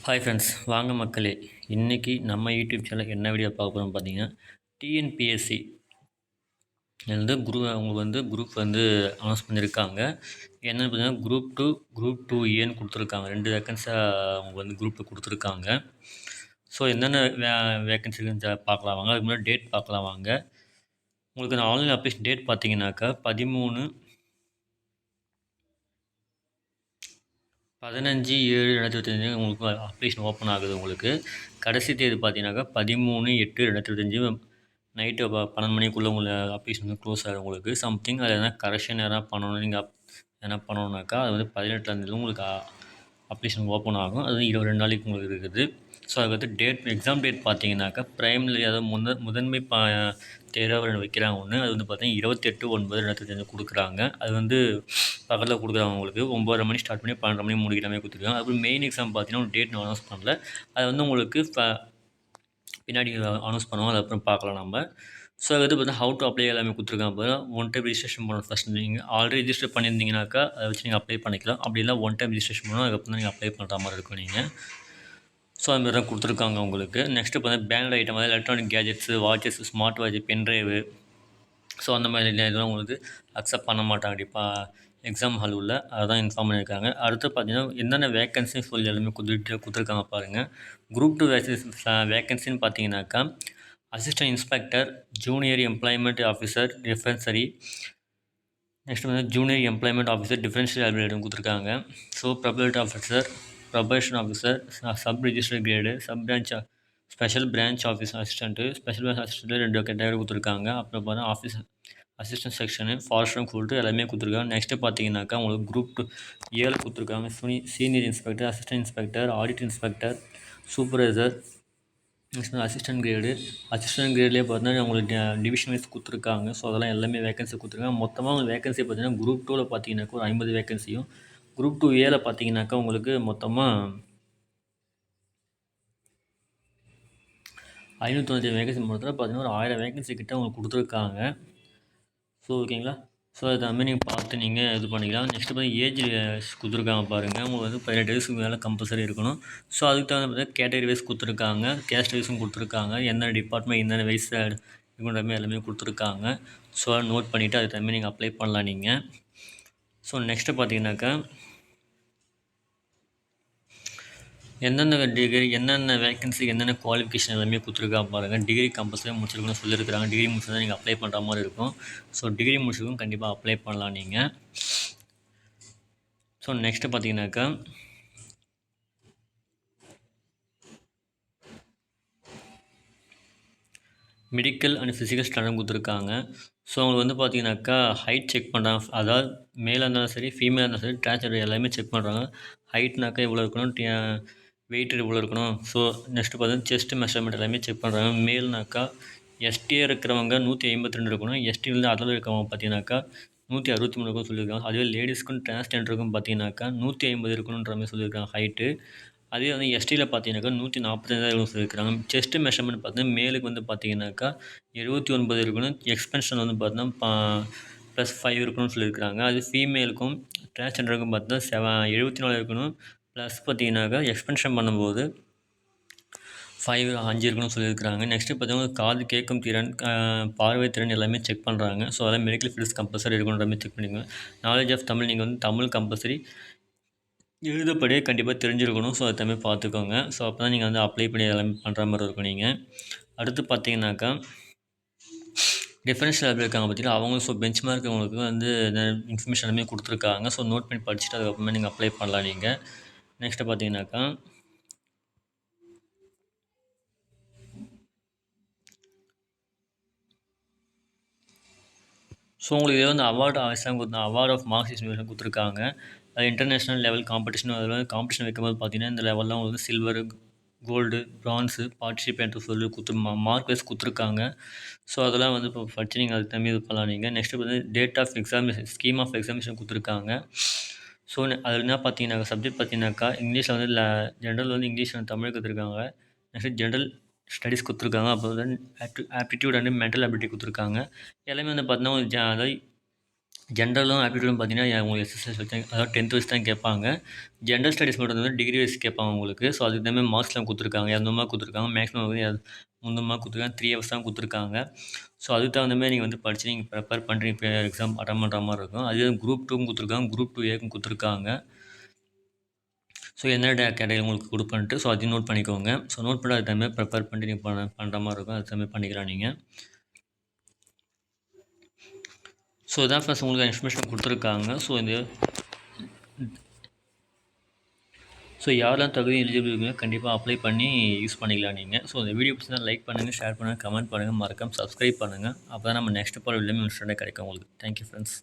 Hi friends, வாங்க மக்களே! இன்றைக்கி நம்ம யூடியூப் சேனல் என்ன வீடியோ பார்க்க போகிறோம்னு பார்த்தீங்கன்னா, டிஎன்பிஎஸ்சி வந்து குரூப் அனௌன்ஸ் பண்ணியிருக்காங்க. என்னென்னு பார்த்தீங்கன்னா, குரூப் 2, குரூப் 2ஏன்னு கொடுத்துருக்காங்க. 2 வேக்கன்ஸியாக அவங்க குரூப்பில் கொடுத்துருக்காங்க. ஸோ என்னென்ன வேக்கன்சி இருக்குன்னு பார்க்கலாம் வாங்க. அதுக்கு முன்னாடி டேட் பார்க்கலாம் வாங்க. உங்களுக்கு நான் ஆன்லைன் அப்ளிகேஷன் டேட் பார்த்தீங்கன்னாக்கா 15/7/2025 உங்களுக்கு அப்ளிகேஷன் ஓப்பன் ஆகுது. உங்களுக்கு கடைசி தேதி பார்த்தீங்கன்னாக்கா 13/8/2025 நைட்டு 12 மணிக்குள்ளே உங்களுக்கு அப்ளிகேஷன் க்ளோஸ் ஆகிடும். உங்களுக்கு சம்திங் அது எதனா கரெக்ஷன் எதனா பண்ணணும், நீங்கள் எதனா பண்ணணுன்னாக்கா அது 18ஆந்தேதி உங்களுக்கு அப்ளிகேஷன் ஓப்பன் ஆகும். அது 22 நாளைக்கு உங்களுக்கு இருக்குது. ஸோ அதுக்கு டேட் எக்ஸாம் டேட் பார்த்தீங்கன்னாக்கா பிரைமரி அதாவது முதன்மை தேர்வாக வைக்கிறாங்க ஒன்று. அது பார்த்தீங்கன்னா 28/9/2025 கொடுக்குறாங்க. அது பக்கத்தில் கொடுக்குறாங்க. உங்களுக்கு 9:30 மணி ஸ்டார்ட் பண்ணி 12:30 மணி முடிக்கிற மாதிரி கொடுத்துருக்காங்க. அப்புறம் மெயின் எக்ஸாம் பார்த்தீங்கன்னா ஒரு டேட் நான் அனௌன்ஸ் பண்ணல. அது உங்களுக்கு பின்னாடி அனௌன்ஸ் பண்ணுவோம். அது அப்புறம் பார்க்கலாம் நம்ம. ஸோ அது பார்த்தீங்கன்னா ஹவு டு அப்ளை எல்லாமே கொடுத்துருக்காங்க. பாருங்கள், ஒன் டைம் ரிஜிஸ்ட்ரேஷன் பண்ணணும். ஃபஸ்ட் நீங்கள் ஆல்ரெடி ரிஜிஸ்டர் பண்ணியிருந்தீங்கன்னாக்கா அதை வச்சு நீங்கள் அப்ளை பண்ணிக்கலாம். அப்படி இல்லை ஒன் டைம் ரிஜிஸ்ட்ரேஷன் பண்ணணும். அதுக்கப்புறம் தான் நீங்கள் அப்ளை பண்ணுற மாதிரி இருக்கும் நீங்கள். ஸோ அதுமாதிரி தான் கொடுத்துருக்காங்க உங்களுக்கு. நெக்ஸ்ட்டு பார்த்தீங்கன்னா பேண்ட் ஐட்டம், அதாவது electronic gadgets, watches, smart watch, pendrive, so அந்த மாதிரி இதெல்லாம் உங்களுக்கு அக்செப்ட் பண்ண மாட்டாங்க கண்டிப்பாக எக்ஸாம் ஹால் உள்ள. அதான் இன்ஃபார்ம் பண்ணியிருக்காங்க. அடுத்து பார்த்தீங்கன்னா என்னென்ன வேக்கன்சி சொல்லி எல்லாமே கொடுத்துருக்காங்க பாருங்கள். குரூப் 2 வேக்கன்சின்னு பார்த்தீங்கன்னாக்கா assistant inspector, junior employment officer, டிஃபென்சரி, நெக்ஸ்ட் வந்து junior employment officer, differential ability கொடுத்துருக்காங்க. So probation officer, sub register grade, special branch office assistant, special branch assistant 2 category கொடுத்துருக்காங்க. அப்புறம் பார்த்தீங்கன்னா ஆஃபீஸ் அசிஸ்டன்ட் செக்ஷனு, ஃபாரஸ்ட்டும் சொல்லிட்டு எல்லாமே கொடுத்துருக்காங்க. நெக்ஸ்ட்டு பார்த்தீங்கன்னாக்கா உங்களுக்கு குரூப் 2 கொடுத்துருக்காங்க. Senior inspector, assistant inspector, audit inspector, supervisor, next assistant கிரேட்லேயே பார்த்தீங்கன்னா உங்களுக்கு டிவிஷன் வைஸ் கொடுத்துருக்காங்க. ஸோ அதெல்லாம் எல்லாமே வேகன்சி கொடுத்துருக்காங்க. மொத்தமாக உங்களுக்கு வேகன்சி பார்த்தீங்கன்னா குரூப் 2வில் பார்த்தீங்கன்னாக்கா ஒரு 50 வேகன்சியும், குரூப் 2ஏல பார்த்தீங்கன்னாக்கா உங்களுக்கு மொத்தமாக 595 வேகன்சி மொத்தத்தில் பார்த்தீங்கன்னா ஒரு 1000 வேகன்சி கிட்ட உங்களுக்கு கொடுத்துருக்காங்க. ஸோ ஓகேங்களா. ஸோ அது மாதிரி நீங்கள் பார்த்து நீங்கள் இது பண்ணிக்கலாம். நெக்ஸ்ட்டு பார்த்தீங்கன்னா ஏஜ் கொடுத்துருக்காங்க பாருங்கள். உங்களுக்கு 18 வயசுக்கு மேலே கம்பல்சரி இருக்கணும். ஸோ அதுக்கு தகுந்த பார்த்தீங்கன்னா கேட்டகரி வைஸ் கொடுத்துருக்காங்க, கேஸ்ட் வைஸும் கொடுத்துருக்காங்க, என்ன டிபார்ட்மெண்ட் என்னென்ன வயசு இதுன்ற மாதிரி எல்லாமே கொடுத்துருக்காங்க. ஸோ நோட் பண்ணிவிட்டு அதுக்கு தகுந்த நீங்கள் அப்ளை பண்ணலாம் நீங்கள். ஸோ நெக்ஸ்ட்டு பார்த்தீங்கன்னாக்கா எந்தெந்த டிகிரி என்னென்ன வேகன்சி என்னென்ன குவாலிஃபிகேஷன் எல்லாமே கொடுத்துருக்காங்க பாருங்கள். டிகிரி கம்பல்சரி முடிச்சிருக்கணும்னு சொல்லியிருக்கிறாங்க. டிகிரி முடிச்சு தான் நீங்கள் அப்ளை பண்ணுற மாதிரி இருக்கும். ஸோ டிகிரி முடிச்சதும் கண்டிப்பாக அப்ளை பண்ணலாம் நீங்கள். ஸோ நெக்ஸ்ட்டு பார்த்தீங்கன்னாக்கா மெடிக்கல் அண்ட் ஃபிசிக்கல் ஸ்டாண்டர்ட் கொடுத்துருக்காங்க. ஸோ அவங்களுக்கு பார்த்தீங்கன்னாக்கா ஹைட் செக் பண்ணுறாங்க. அதாவது மேலாக இருந்தாலும் சரி, ஃபீமேலாக இருந்தாலும் சரி, டிரான்ஸ்ஜெண்டர் எல்லாமே செக் பண்ணுறாங்க. ஹைட்னாக்கா இவ்வளோ இருக்கணும், வெயிட் இவ்வளோ இருக்கணும். ஸோ நெக்ஸ்ட்டு பார்த்தீங்கன்னா செஸ்ட் மெஷர்மெண்ட் எல்லாமே செக் பண்ணுறாங்க. மேல்னாக்கா எஸ்டியாக இருக்கிறவங்க 152 இருக்கணும். எஸ்டிலேருந்து அதில் இருக்கிறவங்க பார்த்தீங்கன்னாக்கா 163 இருக்குன்னு சொல்லியிருக்காங்க. அதுவே லேடிஸ்க்கும் டிரான்ஸ்ஜெண்டருக்கும் பார்த்தீங்கன்னாக்கா 150 இருக்கணுன்ற மாதிரி சொல்லியிருக்காங்க ஹைட்டு. அதே எஸ்டியில் பார்த்தீங்கன்னாக்கா 145 சொல்லியிருக்காங்க. செஸ்ட்டு மெஷர்மெண்ட் பார்த்தீங்கன்னா மேலுக்கு பார்த்தீங்கன்னாக்கா 79 இருக்கணும். எக்ஸ்பென்ஷன் பார்த்தீங்கன்னா +5 இருக்கணும்னு சொல்லியிருக்காங்க. அது ஃபீமேலுக்கும் டிரான்ஸ்ஜெண்டருக்கும் பார்த்தீங்கன்னா 74 இருக்கணும். ப்ளஸ் பார்த்தீங்கன்னாக்கா எக்ஸ்பென்ஷன் பண்ணும்போது 5 இருக்கணும்னு சொல்லியிருக்காங்க. நெக்ஸ்ட்டு பார்த்தீங்கன்னா காது கேட்கும் திறன், பார்வை திறன் எல்லாமே செக் பண்ணுறாங்க. ஸோ அதெல்லாம் மெடிக்கல் ஃபீல்ட்ஸ் கம்பல்சரி இருக்கணுன்ற மாதிரி செக் பண்ணிக்கோங்க. நாலேஜ் ஆஃப் தமிழ் நீங்கள் தமிழ் கம்பல்சரி எழுதப்படியே கண்டிப்பாக தெரிஞ்சிருக்கணும். ஸோ அது தமிழ் பார்த்துக்கோங்க. ஸோ அப்போ தான் நீங்கள் அப்ளை பண்ணி எல்லாமே பண்ணுற மாதிரி இருக்கும் நீங்கள். அடுத்து பார்த்தீங்கன்னாக்கா டிஃபரன்ஷியல் லேப் இருக்காங்க பார்த்தீங்கன்னா அவங்க பெஞ்ச் மார்க் உங்களுக்கு இன்ஃபர்மேஷன் எல்லாமே கொடுத்துருக்காங்க. ஸோ நோட் பண்ணி படிச்சுட்டு அதுக்கப்புறமா நீங்கள் அப்ளை பண்ணலாம் நீங்கள். நெக்ஸ்ட்டு பார்த்தீங்கன்னாக்கா ஸோ உங்களுக்கு இதே அவார்டு அவார்ட் ஆஃப் மார்க்ஸ் கொடுத்துருக்காங்க. அது இன்டர்நேஷ்னல் லெவல் காம்படிஷன், அதில் காம்படிஷன் வைக்கும்போது பார்த்தீங்கன்னா இந்த லெவலில் உங்களுக்கு சில்வரு, கோல்டு, ப்ரான்ஸு பார்ட்டிசிபேண்ட் சொல்லி மார்க் வைஸ் கொடுத்துருக்காங்க. ஸோ அதெல்லாம் இப்போ படித்து நீங்கள் அதுக்கு தம்பி இது பண்ணலாம் நீங்கள். நெக்ஸ்ட்டு பார்த்தீங்கன்னா date of examination, scheme of examination கொடுத்துருக்காங்க. ஸோ அதில் என்ன பார்த்தீங்கன்னாக்கா சப்ஜெக்ட் பார்த்தீங்கன்னாக்கா இங்கிலீஷில் ஜென்ரல் இங்கிலீஷ் தமிழ் கொடுத்துருக்காங்க. நெக்ஸ்ட்டு ஜென்ரல் ஸ்டடீஸ் கொடுத்துருக்காங்க. அப்புறம் ஆப்டிடியூட் அண்ட் மென்டல் அபிலிட்டி கொடுத்துருக்காங்க. எல்லாமே பார்த்தீங்கன்னா அதாவது ஜென்ரலும் ஆப்டிடியூடும் பார்த்தீங்கன்னா உங்களுக்கு எஸ்எஸ்எல் வச்சு அதாவது 10th வச்சு தான் கேட்பாங்க. ஜென்ரல் ஸ்டடீஸ் மட்டும் வந்து டிகிரி வைஸ் கேட்பாங்க உங்களுக்கு. ஸோ அதுக்கு தகுந்த மாதிரி மார்க்ஸ்லாம் கொடுத்துருக்காங்க. 200 மார்க் கொடுத்துருக்காங்க. மேக்ஸிமம் வந்து 300 மார்க் கொடுத்துருக்காங்க. 3 ஹவர்ஸ் தான் கொடுத்துருக்காங்க. ஸோ அதுக்கு தகுந்த மாதிரி நீங்கள் வந்து படித்து நீங்கள் ப்ரிப்பேர் பண்ணுறீங்க. இப்போ எக்ஸாம் அட்டன் பண்ணுற மாதிரி இருக்கும். அதே குரூப் 2க்கும் கொடுத்துருக்காங்க. குரூப் 2ஏக்கும் கொடுத்துருக்காங்க. ஸோ என்ன கேட்டகரி உங்களுக்கு கொடுப்பன்ட்டு ஸோ அதையும் நோட் பண்ணிக்கோங்க. ஸோ நோட் பண்ணி அதுக்கு தகுந்த மாதிரி ப்ரிப்பேர் பண்ணிட்டு நீங்கள் பண்ணுற மாதிரி இருக்கும். அதுக்கு தகுந்த மாதிரி பண்ணிக்கலாம் நீங்கள். ஸோ இதான் ஃபர்ஸ்ட் உங்களுக்கு இன்ஃபர்மேஷன் கொடுத்துருக்காங்க. ஸோ யாரெல்லாம் தகுதி எலிஜிபிள் இருக்கீங்க கண்டிப்பாக அப்ளை பண்ணி யூஸ் பண்ணிக்கலாம் நீங்கள். ஸோ இந்த வீடியோ பிடிச்சா லைக் பண்ணுங்கள், ஷேர் பண்ணுங்கள், கமெண்ட் பண்ணுங்கள், மறக்காம சப்ஸ்கிரைப் பண்ணுங்கள். அப்போ தான் நம்ம நெக்ஸ்ட் போகிற எல்லாமே இன்ஸ்டன்ட்டாக கிடைக்கும் உங்களுக்கு. Thank you friends.